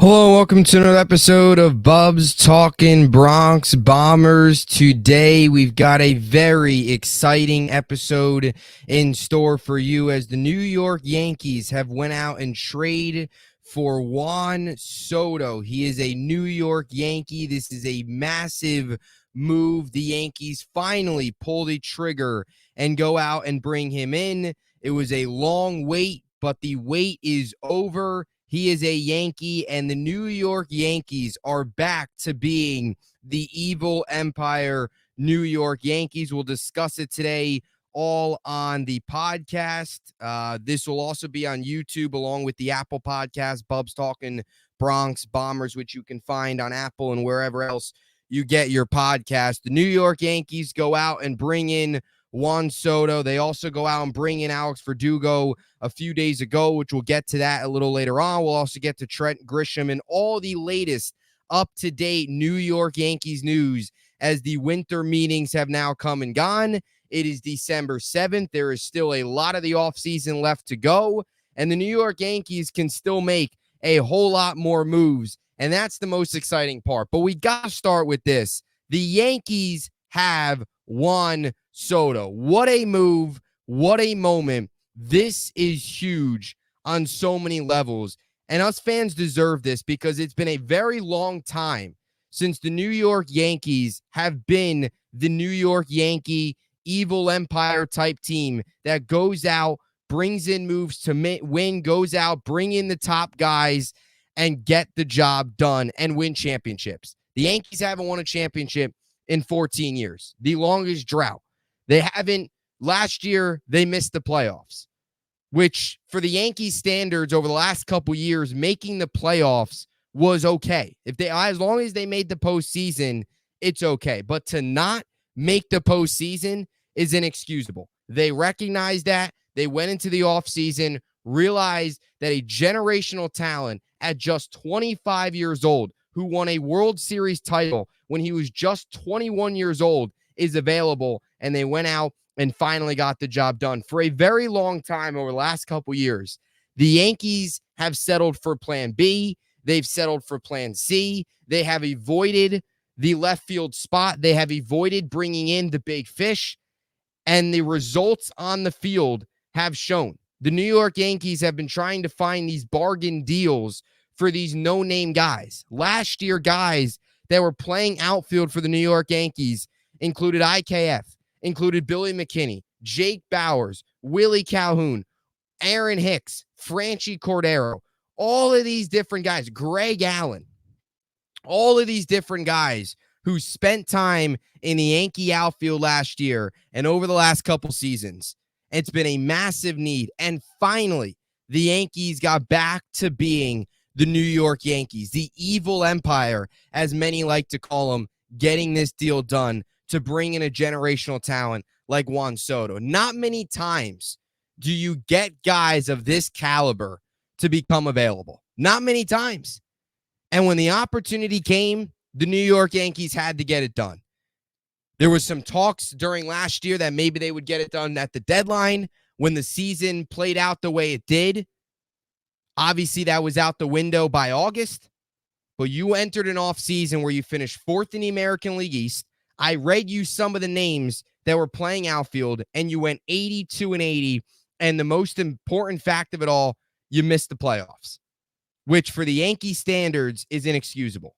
Hello and welcome to another episode of Bubbs talking Bronx Bombers. Today we've got a very exciting episode in store for you as the New York Yankees have went out and traded for Juan Soto. He is a New York Yankee. This is a massive move. The Yankees finally pull the trigger and go out and bring him in. It was a long wait, but the wait is over. He is a Yankee, and the New York Yankees are back to being the evil empire New York Yankees. We'll discuss it today all on the podcast. This will also be on YouTube along with the Apple podcast, Bubbs Talking Bronx Bombers, which you can find on Apple and wherever else you get your podcast. The New York Yankees go out and bring in Juan Soto. They also go out and bring in Alex Verdugo a few days ago, which we'll get to that a little later on. We'll also get to Trent Grisham and all the latest up-to-date New York Yankees news as the winter meetings have now come and gone. It is December 7th. There is still a lot of the offseason left to go, and the New York Yankees can still make a whole lot more moves, and that's the most exciting part. But we got to start with this. The Yankees have Juan Soto. What a move. What a moment. This is huge on so many levels. And us fans deserve this because it's been a very long time since the New York Yankees have been the New York Yankee evil empire type team that goes out, brings in moves to win, goes out, bring in the top guys, and get the job done and win championships. The Yankees haven't won a championship in 14 years, the longest drought. They haven't. Last year, they missed the playoffs, which for the Yankees standards over the last couple years, making the playoffs was okay. As long as they made the postseason, it's okay. But to not make the postseason is inexcusable. They recognized that. They went into the offseason, realized that a generational talent at just 25 years old who won a World Series title when he was just 21 years old is available, and they went out and finally got the job done. For a very long time over the last couple years, the Yankees have settled for plan B. They've settled for plan C. They have avoided the left field spot. They have avoided bringing in the big fish, and the results on the field have shown. The New York Yankees have been trying to find these bargain deals for these no-name guys. Last year, guys that were playing outfield for the New York Yankees included IKF, included Billy McKinney, Jake Bowers, Willie Calhoun, Aaron Hicks, Franchi Cordero, all of these different guys, Greg Allen, all of these different guys who spent time in the Yankee outfield last year and over the last couple seasons. It's been a massive need. And finally, the Yankees got back to being the New York Yankees, the evil empire, as many like to call them, getting this deal done to bring in a generational talent like Juan Soto. Not many times do you get guys of this caliber to become available. Not many times. And when the opportunity came, the New York Yankees had to get it done. There was some talks during last year that maybe they would get it done at the deadline when the season played out the way it did. Obviously, that was out the window by August, but you entered an offseason where you finished fourth in the American League East. I read you some of the names that were playing outfield, and you went 82-80, and the most important fact of it all, you missed the playoffs, which for the Yankee standards is inexcusable.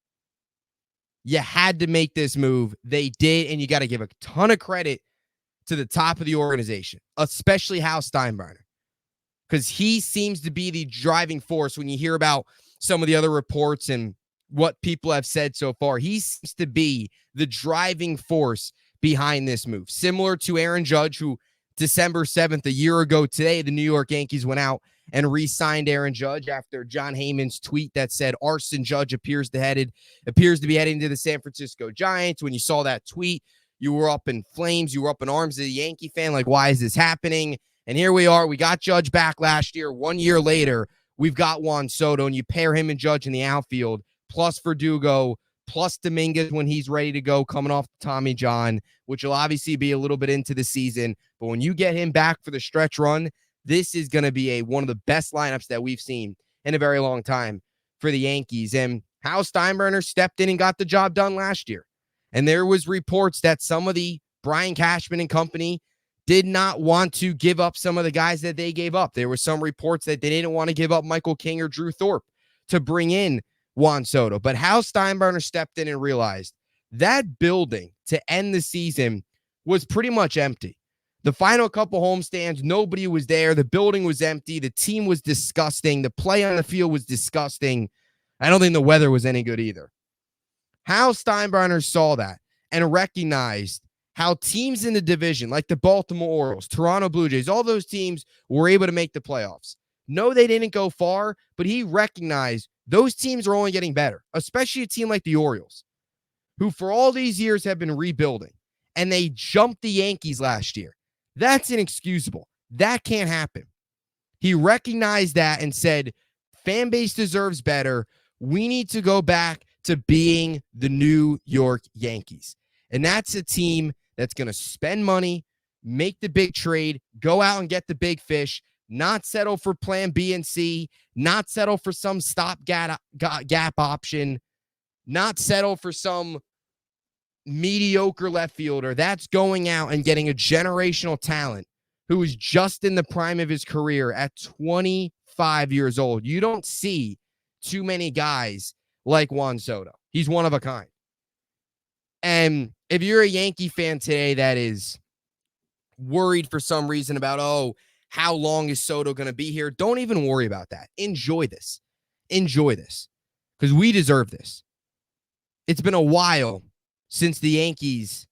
You had to make this move. They did, and you got to give a ton of credit to the top of the organization, especially Hal Steinbrenner, because he seems to be the driving force when you hear about some of the other reports and what people have said so far. He seems to be the driving force behind this move. Similar to Aaron Judge, who December 7th, a year ago today, the New York Yankees went out and re-signed Aaron Judge after John Heyman's tweet that said Arson Judge appears to be heading to the San Francisco Giants. When you saw that tweet, you were up in flames. You were up in arms as a Yankee fan. Like, why is this happening? And here we are. We got Judge back last year. 1 year later, we've got Juan Soto, and you pair him and Judge in the outfield, plus Verdugo, plus Dominguez when he's ready to go, coming off Tommy John, which will obviously be a little bit into the season. But when you get him back for the stretch run, this is going to be one of the best lineups that we've seen in a very long time for the Yankees. And Hal Steinbrenner stepped in and got the job done last year. And there was reports that some of the Brian Cashman and company did not want to give up some of the guys that they gave up. There were some reports that they didn't want to give up Michael King or Drew Thorpe to bring in Juan Soto. But Hal Steinbrenner stepped in and realized that building to end the season was pretty much empty. The final couple homestands, nobody was there. The building was empty. The team was disgusting. The play on the field was disgusting. I don't think the weather was any good either. Hal Steinbrenner saw that and recognized how teams in the division, like the Baltimore Orioles, Toronto Blue Jays, all those teams were able to make the playoffs. No, they didn't go far, but he recognized those teams are only getting better, especially a team like the Orioles, who for all these years have been rebuilding, and they jumped the Yankees last year. That's inexcusable. That can't happen. He recognized that and said, fan base deserves better. We need to go back to being the New York Yankees. And that's a team that's going to spend money, make the big trade, go out and get the big fish, not settle for plan B and C, not settle for some stopgap option, not settle for some mediocre left fielder. That's going out and getting a generational talent who is just in the prime of his career at 25 years old. You don't see too many guys like Juan Soto. He's one of a kind. And if you're a Yankee fan today that is worried for some reason about, how long is Soto going to be here? Don't even worry about that. Enjoy this. Enjoy this. Because we deserve this. It's been a while since the Yankees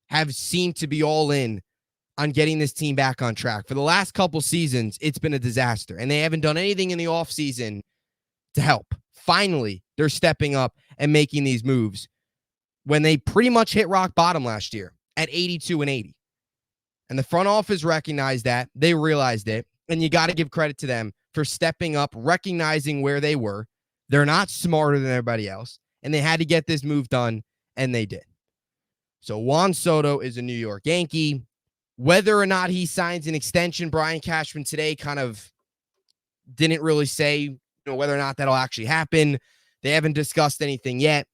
have seemed to be all in on getting this team back on track. For the last couple seasons, it's been a disaster. And they haven't done anything in the offseason to help. Finally, they're stepping up and making these moves when they pretty much hit rock bottom last year at 82-80. And the front office recognized that. They realized it. And you got to give credit to them for stepping up, recognizing where they were. They're not smarter than everybody else. And they had to get this move done, and they did. So Juan Soto is a New York Yankee. Whether or not he signs an extension, Brian Cashman today kind of didn't really say whether or not that'll actually happen. They haven't discussed anything yet.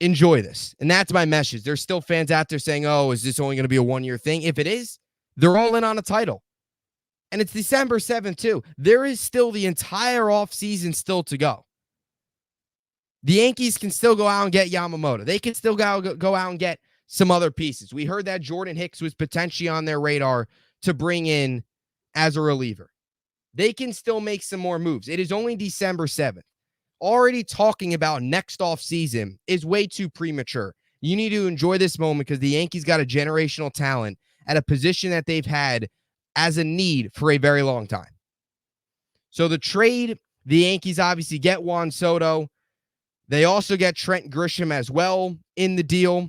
Enjoy this. And that's my message. There's still fans out there saying, is this only going to be a one-year thing? If it is, they're all in on a title. And it's December 7th, too. There is still the entire offseason still to go. The Yankees can still go out and get Yamamoto. They can still go out and get some other pieces. We heard that Jordan Hicks was potentially on their radar to bring in as a reliever. They can still make some more moves. It is only December 7th. Already talking about next offseason is way too premature. You need to enjoy this moment because the Yankees got a generational talent at a position that they've had as a need for a very long time. So the trade, the Yankees obviously get Juan Soto. They also get Trent Grisham as well in the deal,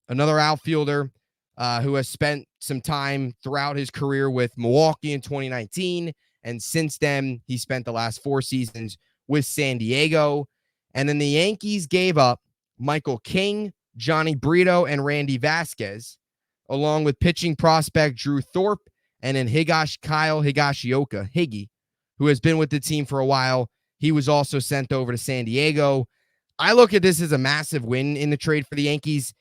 another outfielder who has spent some time throughout his career with Milwaukee in 2019. And since then, he spent the last 4 seasons with San Diego. And then the Yankees gave up Michael King, Johnny Brito, and Randy Vasquez, along with pitching prospect Drew Thorpe, and then Kyle Higashioka, Higgy, who has been with the team for a while. He was also sent over to San Diego. I look at this as a massive win in the trade for the Yankees.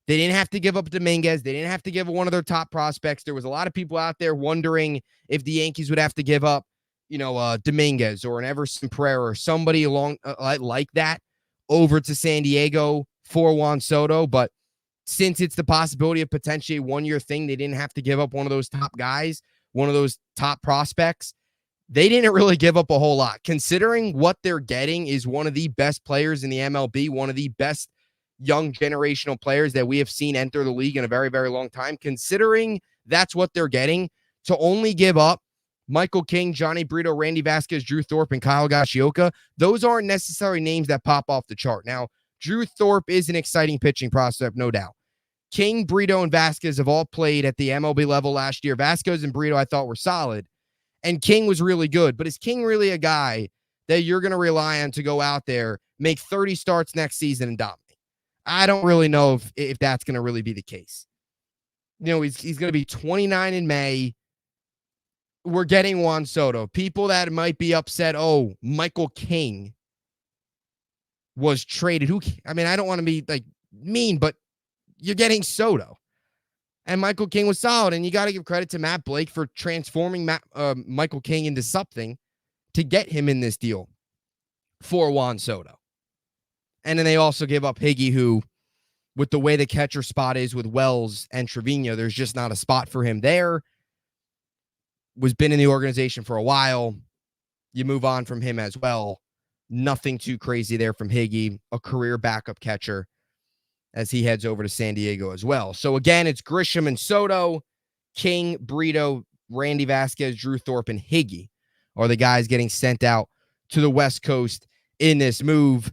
They didn't have to give up Dominguez. They didn't have to give up one of their top prospects. There was a lot of people out there wondering if the Yankees would have to give up, Dominguez or an Everson Pereira or somebody along like that over to San Diego for Juan Soto. But since it's the possibility of potentially a one-year thing, they didn't have to give up one of those top guys, one of those top prospects. They didn't really give up a whole lot, considering what they're getting is one of the best players in the MLB, one of the best young generational players that we have seen enter the league in a very, very long time. Considering that's what they're getting, to only give up Michael King, Johnny Brito, Randy Vasquez, Drew Thorpe, and Kyle Higashioka, those aren't necessarily names that pop off the chart. Now, Drew Thorpe is an exciting pitching prospect, no doubt. King, Brito, and Vasquez have all played at the MLB level last year. Vasquez and Brito I thought were solid, and King was really good. But is King really a guy that you're going to rely on to go out there, make 30 starts next season, and dominate? I don't really know if that's going to really be the case. He's going to be 29 in May. We're getting Juan Soto. People that might be upset, Michael King was traded. I don't want to be like mean, but you're getting Soto. And Michael King was solid. And you got to give credit to Matt Blake for transforming Michael King into something to get him in this deal for Juan Soto. And then they also gave up Higgy, who, with the way the catcher spot is with Wells and Trevino, there's just not a spot for him there. Was been in the organization for a while. You move on from him as well. Nothing too crazy there from Higgy, a career backup catcher, as he heads over to San Diego as well. So again, it's Grisham and Soto, King, Brito, Randy Vasquez, Drew Thorpe, and Higgy are the guys getting sent out to the West Coast in this move.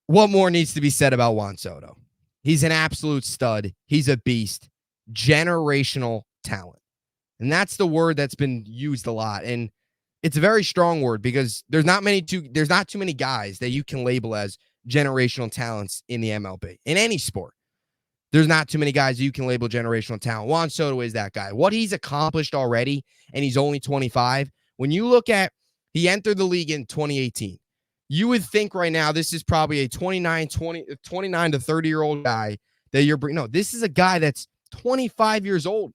What more needs to be said about Juan Soto? He's an absolute stud. He's a beast. Generational talent. And that's the word that's been used a lot. And it's a very strong word because there's not too many guys that you can label as generational talents in the MLB. In any sport, there's not too many guys you can label generational talent. Juan Soto is that guy. What he's accomplished already, and he's only 25. When you look at, he entered the league in 2018. You would think right now this is probably a 29 to 30-year-old guy that you're bringing. No, this is a guy that's 25 years old.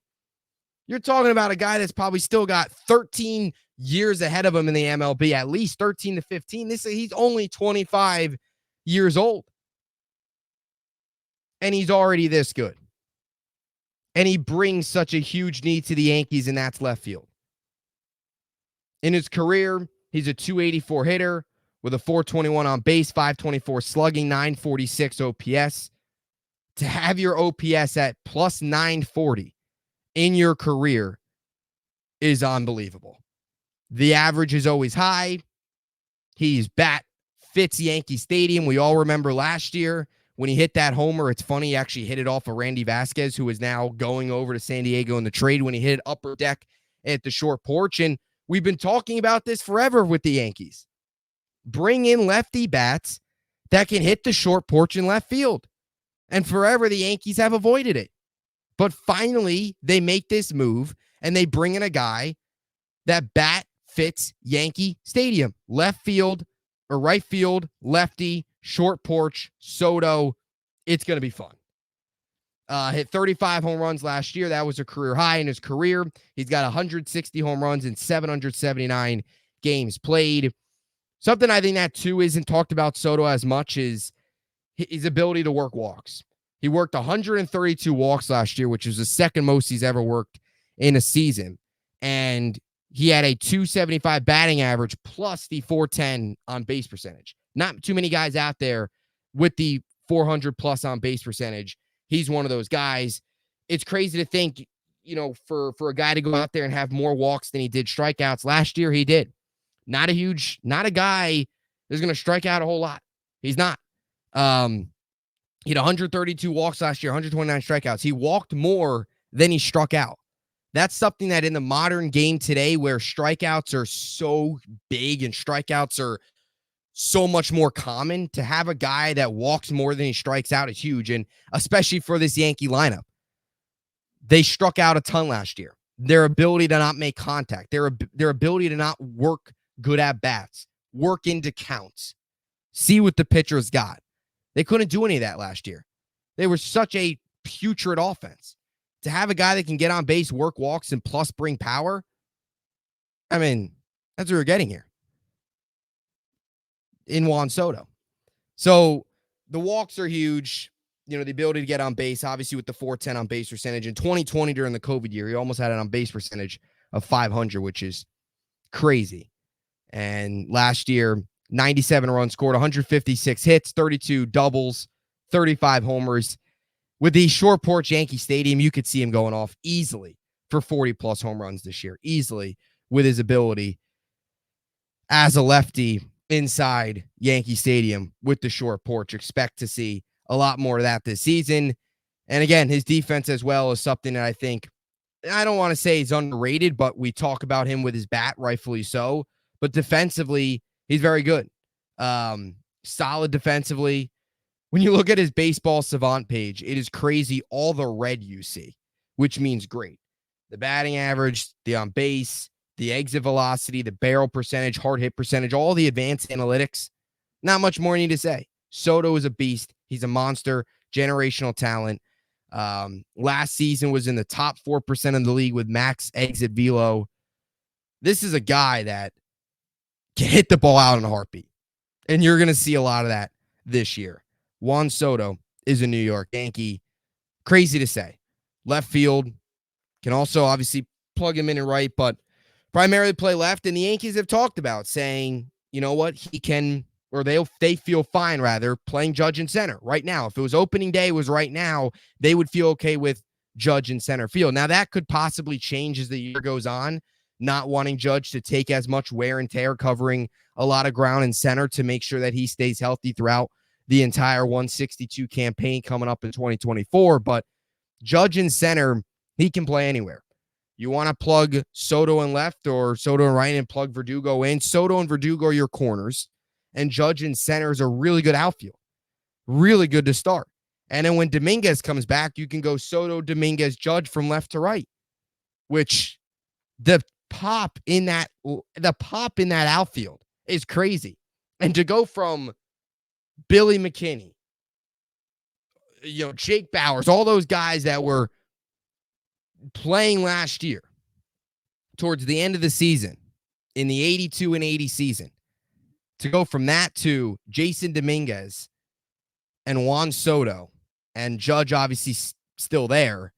You're talking about a guy that's probably still got 13 years ahead of him in the MLB, at least 13 to 15. He's only 25 years old. And he's already this good. And he brings such a huge need to the Yankees, and that's left field. In his career, he's a 284 hitter with a 421 on base, 524 slugging, 946 OPS. To have your OPS at plus 940 in your career is unbelievable. The average is always high. He's bat fits Yankee Stadium. We all remember last year when he hit that homer. It's funny, he actually hit it off of Randy Vasquez, who is now going over to San Diego in the trade, when he hit it upper deck at the short porch. And we've been talking about this forever with the Yankees. Bring in lefty bats that can hit the short porch in left field. And forever, the Yankees have avoided it. But finally, they make this move, and they bring in a guy that bat fits Yankee Stadium. Left field or right field, lefty, short porch, Soto. It's going to be fun. Hit 35 home runs last year. That was a career high in his career. He's got 160 home runs in 779 games played. Something I think that, too, isn't talked about Soto as much is his ability to work walks. He worked 132 walks last year, which is the second most he's ever worked in a season. And he had a 275 batting average plus the 410 on base percentage. Not too many guys out there with the 400 plus on base percentage. He's one of those guys. It's crazy to think, for a guy to go out there and have more walks than he did strikeouts. Last year, he did. Not a guy that's going to strike out a whole lot. He's not. He had 132 walks last year, 129 strikeouts. He walked more than he struck out. That's something that in the modern game today, where strikeouts are so big and strikeouts are so much more common, to have a guy that walks more than he strikes out is huge. And especially for this Yankee lineup, they struck out a ton last year. Their ability to not make contact, their ability to not work good at bats, work into counts, see what the pitcher's got. They couldn't do any of that last year. They were such a putrid offense. To have a guy that can get on base, work walks, and plus bring power, that's what we're getting here in Juan Soto. So the walks are huge. The ability to get on base, obviously with the 410 on base percentage. In 2020, during the COVID year, he almost had an on base percentage of 500, which is crazy. And last year, 97 runs scored, 156 hits, 32 doubles, 35 homers. With the short porch Yankee Stadium, you could see him going off easily for 40-plus home runs this year. Easily, with his ability as a lefty inside Yankee Stadium with the short porch. Expect to see a lot more of that this season. And again, his defense as well is something that I think, I don't want to say he's underrated, but we talk about him with his bat, rightfully so. But defensively, he's very good. Solid defensively. When you look at his baseball savant page, it is crazy all the red you see, which means great. The batting average, the on base, the exit velocity, the barrel percentage, hard hit percentage, all the advanced analytics. Not much more I need to say. Soto is a beast. He's a monster, generational talent. Last season was in the top 4% of the league with max exit velo. This is a guy that can hit the ball out in a heartbeat. And you're going to see a lot of that this year. Juan Soto is a New York Yankee. Crazy to say. Left field. Can also obviously plug him in and right, but primarily play left. And the Yankees have talked about saying, you know what, he can, or they feel fine rather playing Judge in center right now. If it was opening day, was right now, they would feel okay with Judge in center field. Now that could possibly change as the year goes on, not wanting Judge to take as much wear and tear, covering a lot of ground in center to make sure that he stays healthy throughout the entire 162 campaign coming up in 2024. But Judge in center, he can play anywhere. You want to plug Soto in left or Soto in right and plug Verdugo in. Soto and Verdugo are your corners, and Judge in center is a really good outfield. Really good to start. And then when Dominguez comes back, you can go Soto, Dominguez, Judge from left to right, which the pop in that outfield is crazy. And to go from Billy McKinney, Jake Bowers, all those guys that were playing last year towards the end of the season in the 82 and 80 season, to go from that to Jason Dominguez and Juan Soto and Judge obviously still there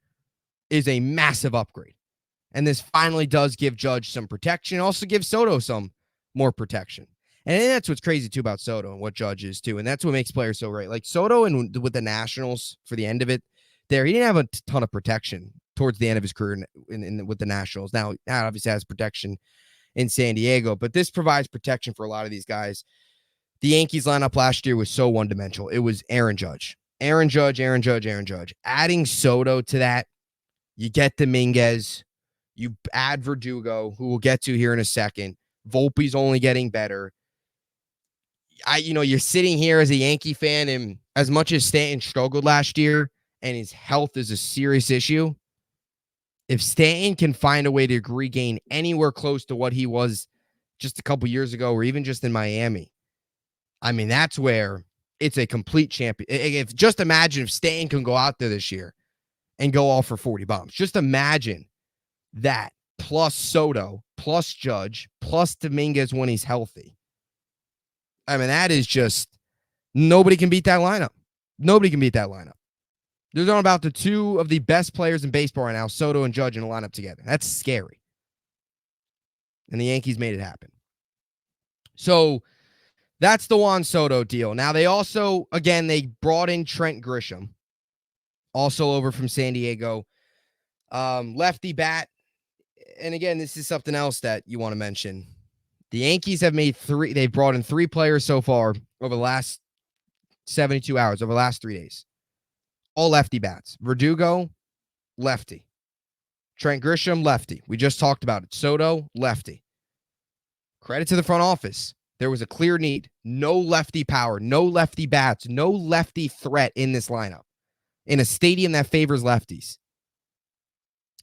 is a massive upgrade. And this finally does give Judge some protection. Also gives Soto some more protection. And that's what's crazy too about Soto and what Judge is too. And that's what makes players so great. Like Soto and with the Nationals for the end of it there, he didn't have a ton of protection towards the end of his career with the Nationals. Now, obviously has protection in San Diego, but this provides protection for a lot of these guys. The Yankees lineup last year was so one-dimensional. It was Aaron Judge. Adding Soto to that, you get Dominguez, you add Verdugo, who we'll get to here in a second. Volpe's only getting better. You're sitting here as a Yankee fan, and as much as Stanton struggled last year and his health is a serious issue, if Stanton can find a way to regain anywhere close to what he was just a couple years ago or even just in Miami, I mean, that's where it's a complete champion. Just imagine if Stanton can go out there this year and go all for 40 bombs. Just imagine that plus Soto, plus Judge, plus Dominguez when he's healthy. I mean, that is just, nobody can beat that lineup. Nobody can beat that lineup. There's on about the two of the best players in baseball right now, Soto and Judge, in a lineup together. That's scary. And the Yankees made it happen. So that's the Juan Soto deal. Now, they also, again, they brought in Trent Grisham, also over from San Diego. Lefty bat. And again, this is something else that you want to mention. The Yankees have they've brought in 3 players so far over the last 72 hours, over the last 3 days. All lefty bats. Verdugo, lefty. Trent Grisham, lefty. We just talked about it. Soto, lefty. Credit to the front office. There was a clear need. No lefty power, no lefty bats, no lefty threat in this lineup. In a stadium that favors lefties.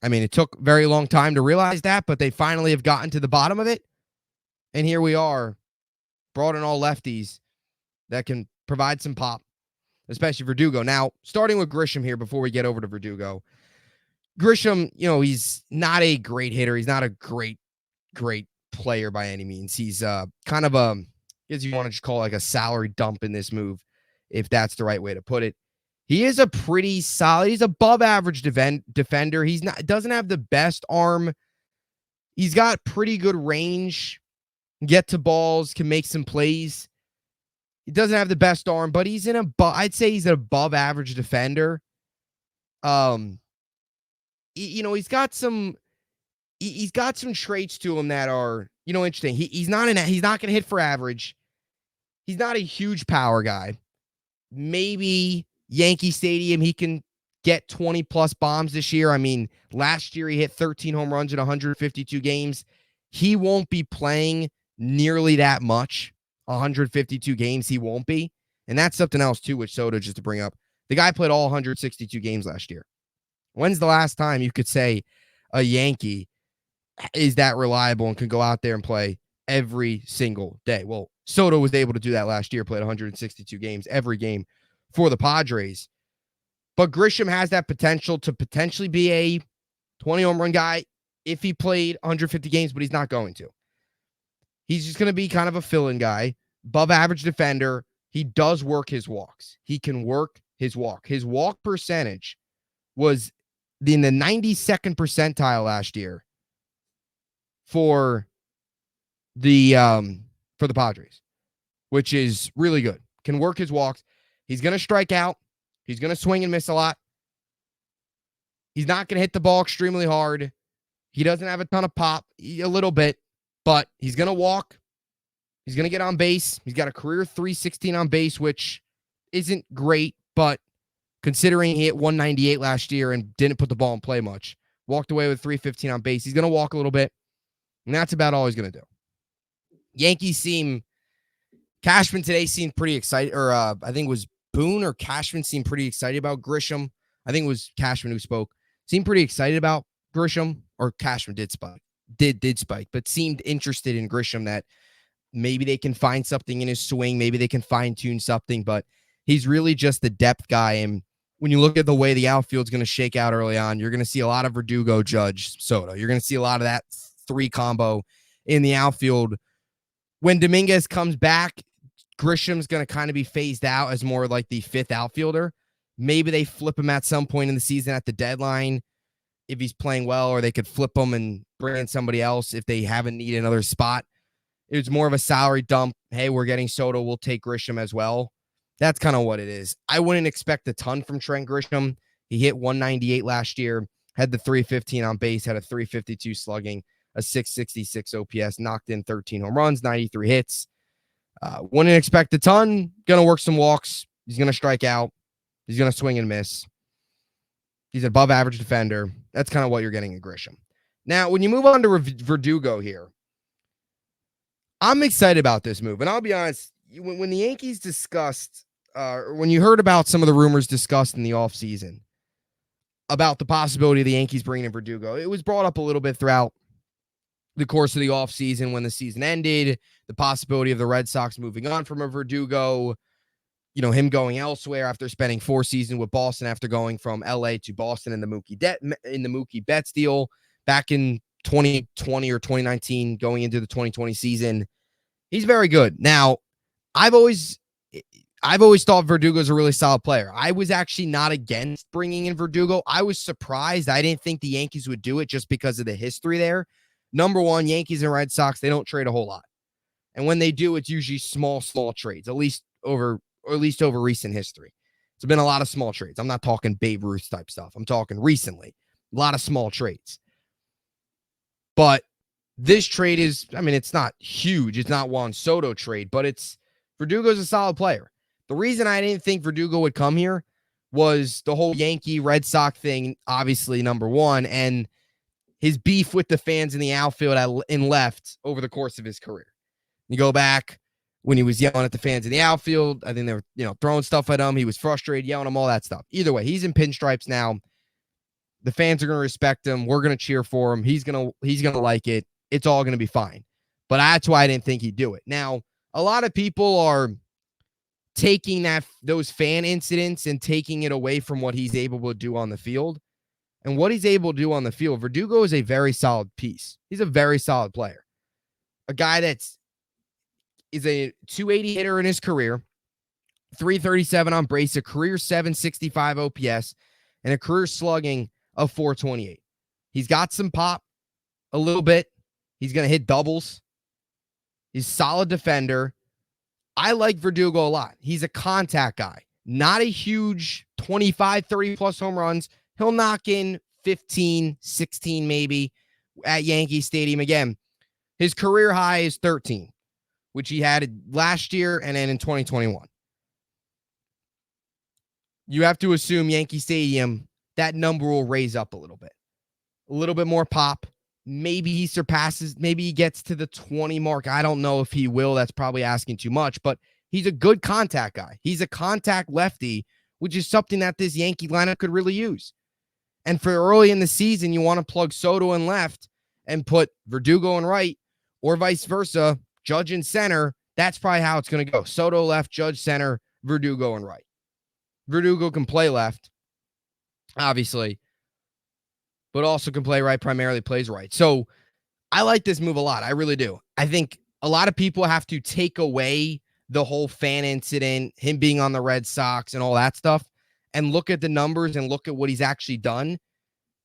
I mean, it took a very long time to realize that, but they finally have gotten to the bottom of it. And here we are, brought in all lefties that can provide some pop, especially Verdugo. Now, starting with Grisham here before we get over to Verdugo. Grisham, he's not a great hitter. He's not a great player by any means. He's kind of I guess you want to just call it like a salary dump in this move, if that's the right way to put it. He is a pretty solid, he's above average defender. Doesn't have the best arm. He's got pretty good range, get to balls, can make some plays. He doesn't have the best arm, but I'd say he's an above average defender. He's got some traits to him that are, interesting. He's not going to hit for average. He's not a huge power guy. Maybe Yankee Stadium, he can get 20 plus bombs this year. I mean, last year he hit 13 home runs in 152 games. He won't be playing nearly that much. 152 games, he won't be. And that's something else too, which Soto, just to bring up. The guy played all 162 games last year. When's the last time you could say a Yankee is that reliable and can go out there and play every single day. Well, Soto was able to do that last year, played 162 games, every game for the Padres. But Grisham has that potential to potentially be a 20 home run guy if he played 150 games, but he's not going to. He's just going to be kind of a fill-in guy, above average defender. He does work his walks. He can work his walk. His walk percentage was in the 92nd percentile last year for the Padres, which is really good. Can work his walks. He's going to strike out. He's going to swing and miss a lot. He's not going to hit the ball extremely hard. He doesn't have a ton of pop, a little bit, but he's going to walk. He's going to get on base. He's got a career 316 on base, which isn't great, but considering he hit 198 last year and didn't put the ball in play much, walked away with 315 on base. He's going to walk a little bit, and that's about all he's going to do. Cashman today seemed pretty excited, or I think it was Boone or Cashman seemed pretty excited about Grisham. I think it was Cashman who spoke. Seemed pretty excited about Grisham, or Cashman did spike, but seemed interested in Grisham, that maybe they can find something in his swing. Maybe they can fine tune something, but he's really just the depth guy. And when you look at the way the outfield's going to shake out early on, you're going to see a lot of Verdugo, Judge, Soto. You're going to see a lot of that three combo in the outfield. When Dominguez comes back, Grisham's going to kind of be phased out as more like the fifth outfielder. Maybe they flip him at some point in the season at the deadline if he's playing well, or they could flip him and bring in somebody else if they haven't need another spot. It's more of a salary dump. Hey, we're getting Soto. We'll take Grisham as well. That's kind of what it is. I wouldn't expect a ton from Trent Grisham. He hit 198 last year, had the 315 on base, had a 352 slugging, a 666 OPS, knocked in 13 home runs, 93 hits. Wouldn't expect a ton. Going to work some walks. He's going to strike out. He's going to swing and miss. He's an above average defender. That's kind of what you're getting at Grisham. Now, when you move on to Verdugo here, I'm excited about this move. And I'll be honest, when the Yankees discussed, when you heard about some of the rumors discussed in the offseason about the possibility of the Yankees bringing in Verdugo, it was brought up a little bit throughout the course of the offseason when the season ended, the possibility of the Red Sox moving on from a Verdugo, him going elsewhere after spending 4 seasons with Boston, after going from LA to Boston in the Mookie Betts deal back in 2020 or 2019, going into the 2020 season. He's very good. Now, I've always thought Verdugo's a really solid player. I was actually not against bringing in Verdugo. I was surprised. I didn't think the Yankees would do it just because of the history there. Number one, Yankees and Red Sox, they don't trade a whole lot. And when they do, it's usually small trades, at least over recent history. It's been a lot of small trades. I'm not talking Babe Ruth type stuff. I'm talking recently. A lot of small trades. But this trade is, it's not huge. It's not Juan Soto trade, but Verdugo's a solid player. The reason I didn't think Verdugo would come here was the whole Yankee Red Sox thing, obviously, number one, and his beef with the fans in the outfield and left over the course of his career. You go back when he was yelling at the fans in the outfield. I think they were, throwing stuff at him. He was frustrated, yelling at them, all that stuff. Either way, he's in pinstripes now. The fans are going to respect him. We're going to cheer for him. He's going to like it. It's all going to be fine. But that's why I didn't think he'd do it. Now, a lot of people are taking those fan incidents and taking it away from what he's able to do on the field. And what he's able to do on the field, Verdugo is a very solid piece. He's a very solid player. A guy is a 280 hitter in his career, 337 on base, a career 765 OPS, and a career slugging of 428. He's got some pop a little bit. He's going to hit doubles. He's a solid defender. I like Verdugo a lot. He's a contact guy, not a huge 25, 30 plus home runs. He'll knock in 15, 16 maybe at Yankee Stadium. Again, his career high is 13, which he had last year and then in 2021. You have to assume Yankee Stadium, that number will raise up a little bit more pop. Maybe he gets to the 20 mark. I don't know if he will. That's probably asking too much, but he's a good contact guy. He's a contact lefty, which is something that this Yankee lineup could really use. And for early in the season, you want to plug Soto in left and put Verdugo in right, or vice versa, Judge in center. That's probably how it's going to go. Soto left, Judge center, Verdugo in right. Verdugo can play left, obviously, but also can play right, primarily plays right. So I like this move a lot. I really do. I think a lot of people have to take away the whole fan incident, him being on the Red Sox and all that stuff, and look at the numbers and look at what he's actually done.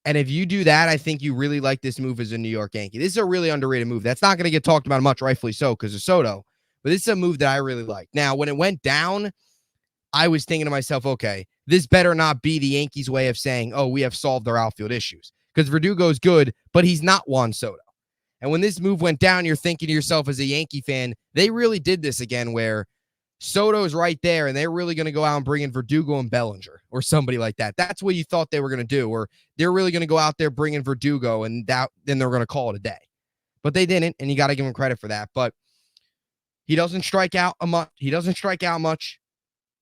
And if you do that, I think you really like this move as a New York Yankee. This is a really underrated move. That's not going to get talked about much, rightfully so, because of Soto. But this is a move that I really like. Now, when it went down, I was thinking to myself, okay, this better not be the Yankees' way of saying, oh, we have solved our outfield issues. Because Verdugo's good, but he's not Juan Soto. And when this move went down, you're thinking to yourself as a Yankee fan, they really did this again where Soto's right there, and they're really going to go out and bring in Verdugo and Bellinger or somebody like that. That's what you thought they were going to do, or they're really going to go out there bringing Verdugo, and then they're going to call it a day. But they didn't, and you got to give him credit for that. But he doesn't strike out much. He doesn't strike out much.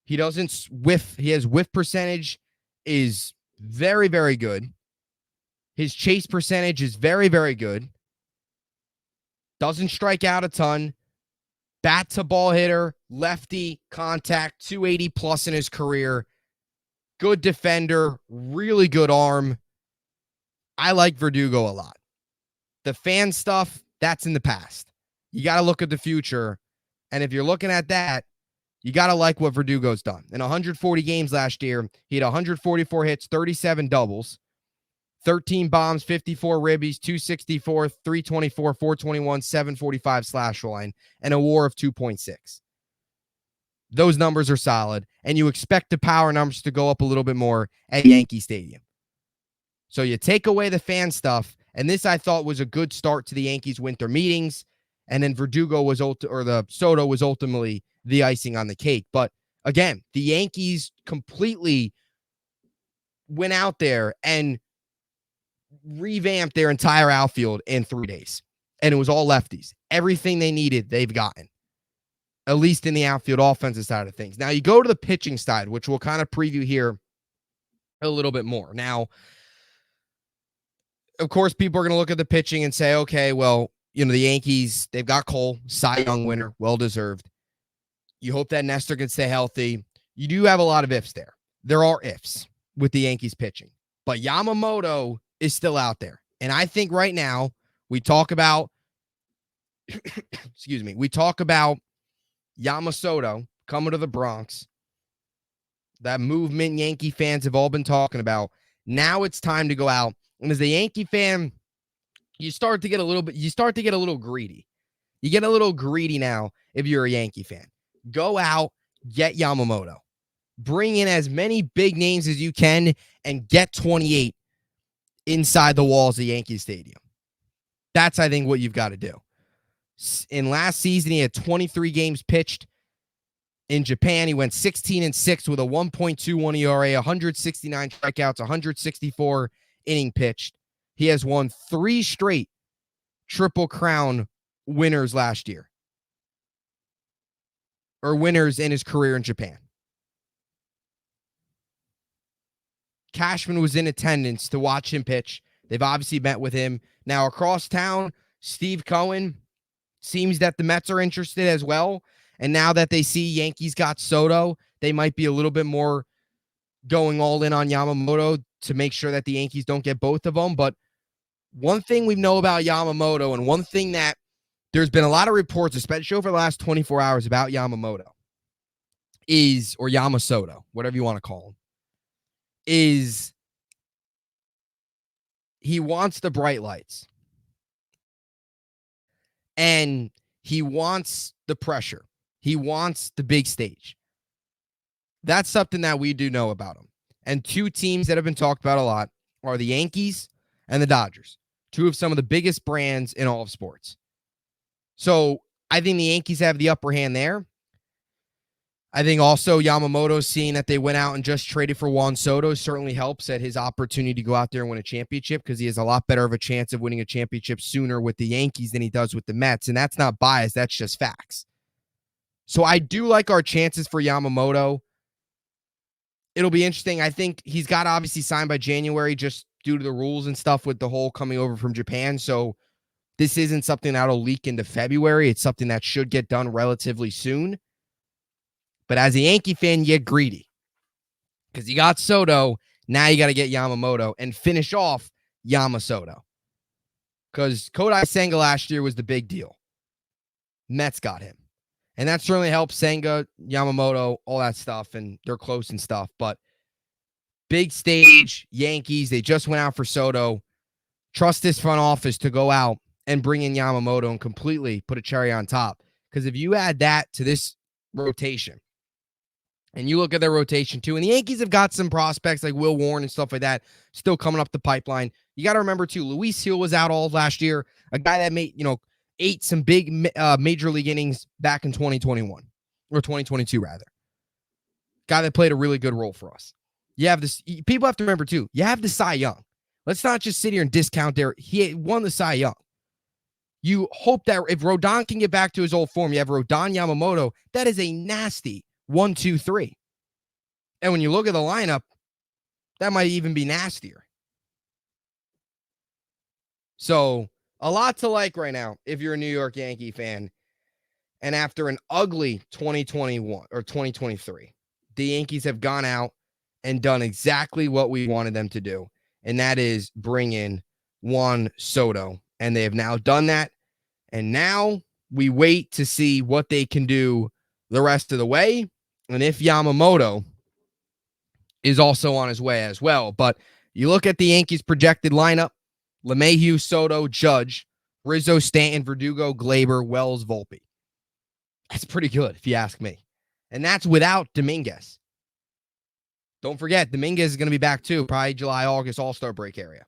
He doesn't whiff. His whiff percentage is very, very good. His chase percentage is very, very good. Doesn't strike out a ton. Bat to ball hitter, lefty, contact, 280 plus in his career. Good defender, really good arm. I like Verdugo a lot. The fan stuff, that's in the past. You got to look at the future. And if you're looking at that, you got to like what Verdugo's done. In 140 games last year, he had 144 hits, 37 doubles, 13 bombs, 54 ribbies, 264, 324, 421, 745 slash line, and a WAR of 2.6. Those numbers are solid, and you expect the power numbers to go up a little bit more at Yankee Stadium. So you take away the fan stuff, and this I thought was a good start to the Yankees winter meetings, and then Verdugo was the Soto was ultimately the icing on the cake. But again, the Yankees completely went out there and revamped their entire outfield in 3 days. And it was all lefties. Everything they needed, they've gotten. At least in the outfield offensive side of things. Now you go to the pitching side, which we'll kind of preview here a little bit more. Now, of course, people are going to look at the pitching and say, okay, well, the Yankees, they've got Cole, Cy Young winner, well-deserved. You hope that Nestor can stay healthy. You do have a lot of ifs there. There are ifs with the Yankees pitching. But Yamamoto is still out there. And I think right now we talk about, we talk about Yamamoto coming to the Bronx. That movement Yankee fans have all been talking about. Now it's time to go out. And as a Yankee fan, you start to get a little greedy. You get a little greedy now if you're a Yankee fan. Go out, get Yamamoto. Bring in as many big names as you can and get 28 inside the walls of Yankee Stadium. That's, I think, what you've got to do. In last season, he had 23 games pitched in Japan. He went 16-6 with a 1.21 ERA, 169 strikeouts, 164 inning pitched. He has won 3 straight Triple Crown winners last year, or winners in his career in Japan. Cashman was in attendance to watch him pitch. They've obviously met with him. Now, across town, Steve Cohen, seems that the Mets are interested as well. And now that they see Yankees got Soto, they might be a little bit more going all in on Yamamoto to make sure that the Yankees don't get both of them. But one thing we know about Yamamoto, and one thing that there's been a lot of reports, especially over the last 24 hours about Yamamoto, or Yamasoto, whatever you want to call him, is he wants the bright lights. And he wants the pressure. He wants the big stage. That's something that we do know about him. And 2 teams that have been talked about a lot are the Yankees and the Dodgers. 2 of some of the biggest brands in all of sports. So I think the Yankees have the upper hand there. I think also Yamamoto, seeing that they went out and just traded for Juan Soto, certainly helps at his opportunity to go out there and win a championship, because he has a lot better of a chance of winning a championship sooner with the Yankees than he does with the Mets. And that's not bias. That's just facts. So I do like our chances for Yamamoto. It'll be interesting. I think he's got obviously signed by January just due to the rules and stuff with the whole coming over from Japan. So This isn't something that'll leak into February. It's something that should get done relatively soon. But as a Yankee fan, you get greedy because you got Soto. Now you got to get Yamamoto and finish off Yamasoto. Because Kodai Senga last year was the big deal. Mets got him. And that certainly helps Senga, Yamamoto, all that stuff. And they're close and stuff. But big stage, Yankees, they just went out for Soto. Trust this front office to go out and bring in Yamamoto and completely put a cherry on top. Because if you add that to this rotation, and you look at their rotation too, and the Yankees have got some prospects like Will Warren and stuff like that still coming up the pipeline. You got to remember too, Luis Hill was out all of last year, a guy that ate some big major league innings back in 2021 or 2022 rather. Guy that played a really good role for us. You have this. People have to remember too. You have the Cy Young. Let's not just sit here and discount there. He won the Cy Young. You hope that if Rodon can get back to his old form, you have Rodon, Yamamoto. That is a nasty 1, 2, 3. And when you look at the lineup, that might even be nastier. So a lot to like right now if you're a New York Yankee fan. And after an ugly 2021 or 2023, the Yankees have gone out and done exactly what we wanted them to do. And that is bring in Juan Soto. And they have now done that. And now we wait to see what they can do the rest of the way. And if Yamamoto is also on his way as well. But you look at the Yankees' projected lineup: LeMahieu, Soto, Judge, Rizzo, Stanton, Verdugo, Glaber, Wells, Volpe. That's pretty good, if you ask me. And that's without Dominguez. Don't forget, Dominguez is going to be back too, probably July, August, All-Star break area.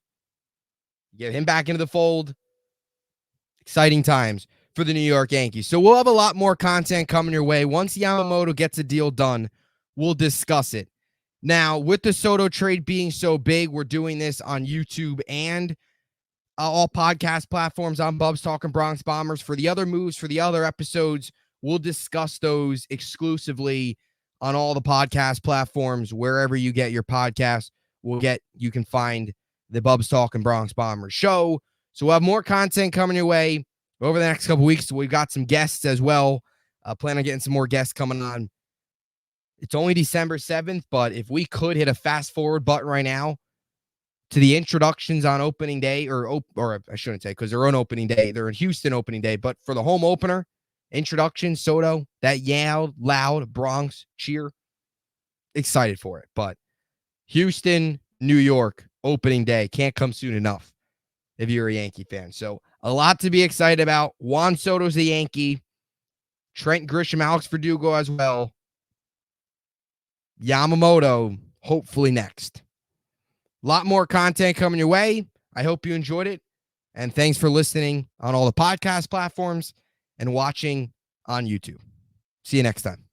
Get him back into the fold. Exciting times for the New York Yankees. So we'll have a lot more content coming your way. Once Yamamoto gets a deal done, we'll discuss it. Now, with the Soto trade being so big, we're doing this on YouTube and all podcast platforms. I'm Bubbs talking Bronx Bombers. For the other moves, for the other episodes, we'll discuss those exclusively on all the podcast platforms. Wherever you get your podcast, you can find the Bubbs talking Bronx Bombers show. So we'll have more content coming your way over the next couple weeks. We've got some guests as well. Plan on getting some more guests coming on. It's only December 7th, but if we could hit a fast forward button right now to the introductions on opening day, or I shouldn't say because they're on opening day. They're in Houston opening day, but for the home opener, introduction, Soto, that yell, loud Bronx cheer, excited for it. But Houston, New York opening day can't come soon enough if you're a Yankee fan. So a lot to be excited about. Juan Soto's a Yankee. Trent Grisham, Alex Verdugo as well. Yamamoto, hopefully next. A lot more content coming your way. I hope you enjoyed it. And thanks for listening on all the podcast platforms and watching on YouTube. See you next time.